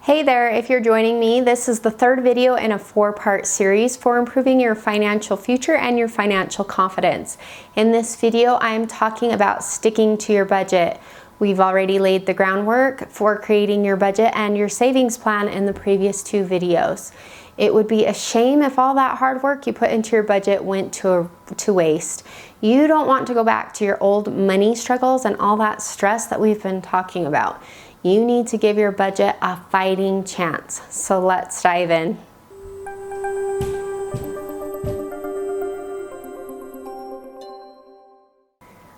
Hey there, if you're joining me, this is the third video in a 4-part series for improving your financial future and your financial confidence. In this video, I'm talking about sticking to your budget. We've already laid the groundwork for creating your budget and your savings plan in the previous 2 videos. It would be a shame if all that hard work you put into your budget went to waste. You don't want to go back to your old money struggles and all that stress that we've been talking about. You need to give your budget a fighting chance. So let's dive in.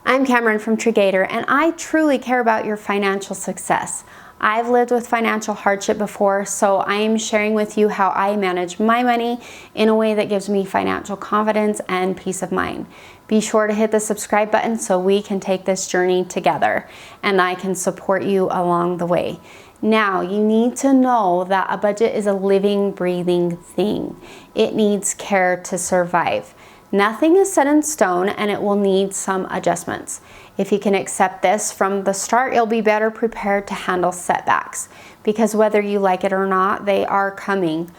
I'm Cameron from Triggator, and I truly care about your financial success. I've lived with financial hardship before, so I am sharing with you how I manage my money in a way that gives me financial confidence and peace of mind. Be sure to hit the subscribe button so we can take this journey together and I can support you along the way. Now, you need to know that a budget is a living, breathing thing. It needs care to survive. Nothing is set in stone and it will need some adjustments. If you can accept this from the start, you'll be better prepared to handle setbacks because whether you like it or not, they are coming.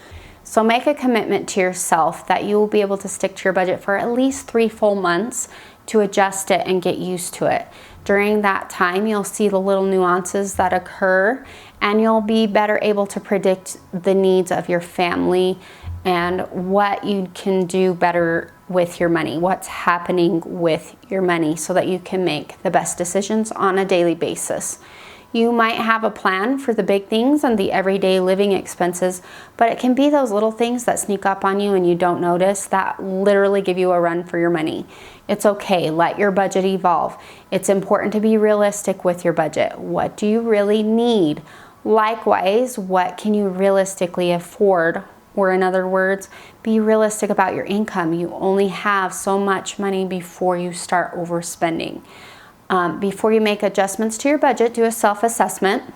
So make a commitment to yourself that you will be able to stick to your budget for at least 3 full months to adjust it and get used to it. During that time, you'll see the little nuances that occur and you'll be better able to predict the needs of your family and what you can do better with your money, what's happening with your money so that you can make the best decisions on a daily basis. You might have a plan for the big things and the everyday living expenses, but it can be those little things that sneak up on you and you don't notice that literally give you a run for your money. It's okay, let your budget evolve. It's important to be realistic with your budget. What do you really need? Likewise, what can you realistically afford? Or in other words, be realistic about your income. You only have so much money before you start overspending. Before you make adjustments to your budget, do a self-assessment.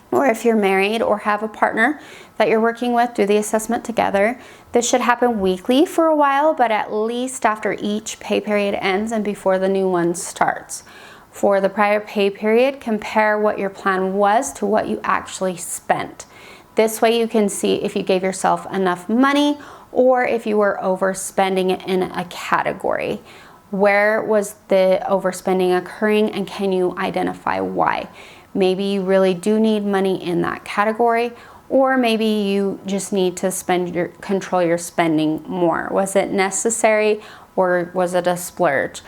Or if you're married or have a partner that you're working with, do the assessment together. This should happen weekly for a while, but at least after each pay period ends and before the new one starts. For the prior pay period, compare what your plan was to what you actually spent. This way you can see if you gave yourself enough money or if you were overspending in a category. Where was the overspending occurring and can you identify why? Maybe you really do need money in that category, or maybe you just need to control your spending more. Was it necessary or was it a splurge?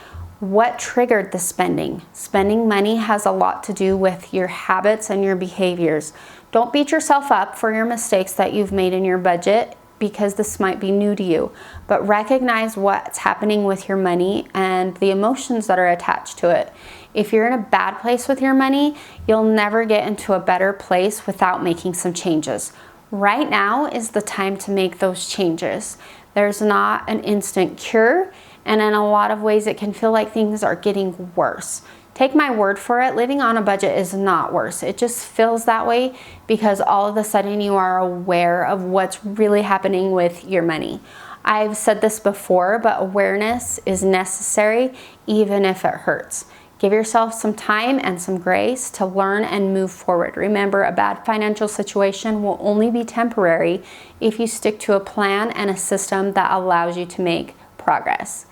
What triggered the spending? Spending money has a lot to do with your habits and your behaviors. Don't beat yourself up for your mistakes that you've made in your budget because this might be new to you, but recognize what's happening with your money and the emotions that are attached to it. If you're in a bad place with your money, you'll never get into a better place without making some changes. Right now is the time to make those changes. There's not an instant cure, and in a lot of ways it can feel like things are getting worse. Take my word for it, living on a budget is not worse. It just feels that way because all of a sudden you are aware of what's really happening with your money. I've said this before, but awareness is necessary even if it hurts. Give yourself some time and some grace to learn and move forward. Remember, a bad financial situation will only be temporary if you stick to a plan and a system that allows you to make progress.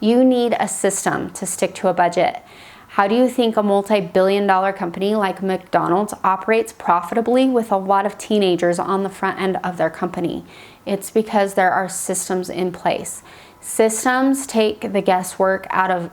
You need a system to stick to a budget. How do you think a multi-billion-dollar company like McDonald's operates profitably with a lot of teenagers on the front end of their company? It's because there are systems in place. Systems take the guesswork out of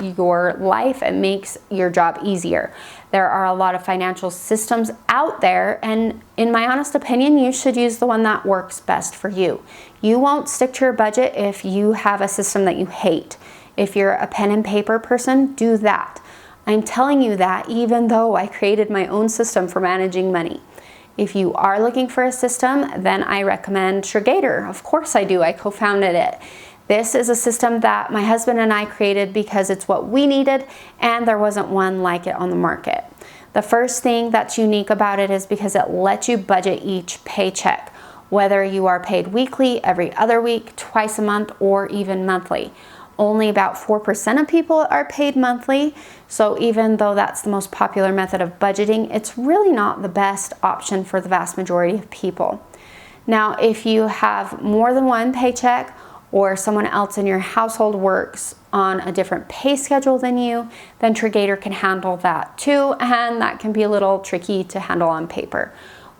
your life and makes your job easier. There are a lot of financial systems out there, and in my honest opinion, you should use the one that works best for you. You won't stick to your budget if you have a system that you hate. If you're a pen and paper person, do that. I'm telling you that even though I created my own system for managing money. If you are looking for a system, then I recommend Triggator. Of course I do, I co-founded it. This is a system that my husband and I created because it's what we needed and there wasn't one like it on the market. The first thing that's unique about it is because it lets you budget each paycheck, whether you are paid weekly, every other week, twice a month, or even monthly. Only about 4% of people are paid monthly. So even though that's the most popular method of budgeting, it's really not the best option for the vast majority of people. Now, if you have more than one paycheck or someone else in your household works on a different pay schedule than you, then Triggator can handle that too, and that can be a little tricky to handle on paper.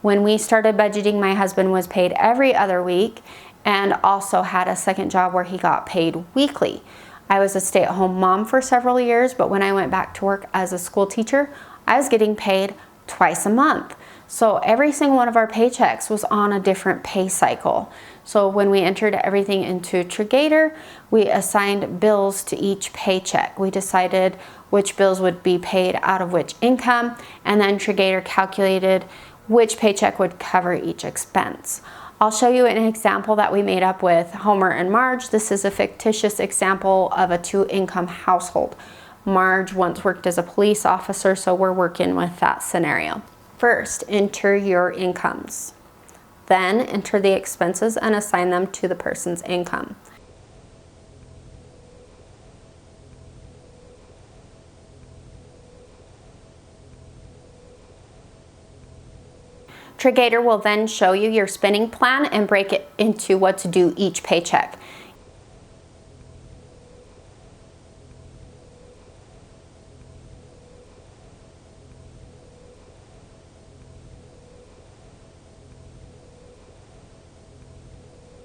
When we started budgeting, my husband was paid every other week and also had a second job where he got paid weekly. I was a stay-at-home mom for several years, but when I went back to work as a school teacher, I was getting paid twice a month. So every single one of our paychecks was on a different pay cycle. So when we entered everything into Triggator, we assigned bills to each paycheck. We decided which bills would be paid out of which income, and then Triggator calculated which paycheck would cover each expense. I'll show you an example that we made up with Homer and Marge. This is a fictitious example of a two-income household. Marge once worked as a police officer, so we're working with that scenario. First, enter your incomes. Then enter the expenses and assign them to the person's income. Triggator will then show you your spending plan and break it into what to do each paycheck.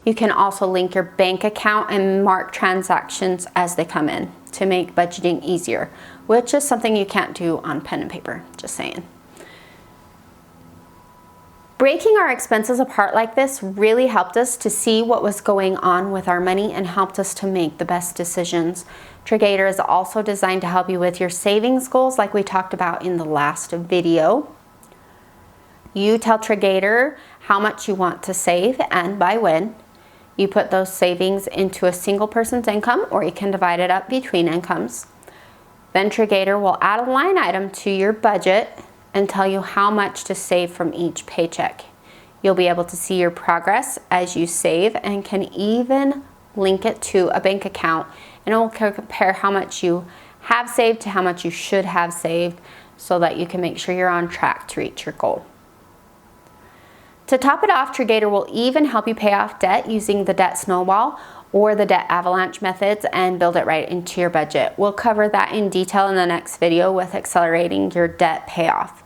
You can also link your bank account and mark transactions as they come in to make budgeting easier, which is something you can't do on pen and paper, just saying. Breaking our expenses apart like this really helped us to see what was going on with our money and helped us to make the best decisions. Triggator is also designed to help you with your savings goals like we talked about in the last video. You tell Triggator how much you want to save and by when. You put those savings into a single person's income, or you can divide it up between incomes. Then Triggator will add a line item to your budget and tell you how much to save from each paycheck. You'll be able to see your progress as you save and can even link it to a bank account, and it will compare how much you have saved to how much you should have saved so that you can make sure you're on track to reach your goal. To top it off, Triggator will even help you pay off debt using the debt snowball or the debt avalanche methods and build it right into your budget. We'll cover that in detail in the next video with accelerating your debt payoff.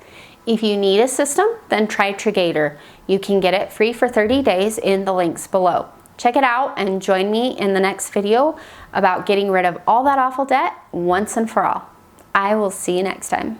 If you need a system, then try Triggator. You can get it free for 30 days in the links below. Check it out and join me in the next video about getting rid of all that awful debt once and for all. I will see you next time.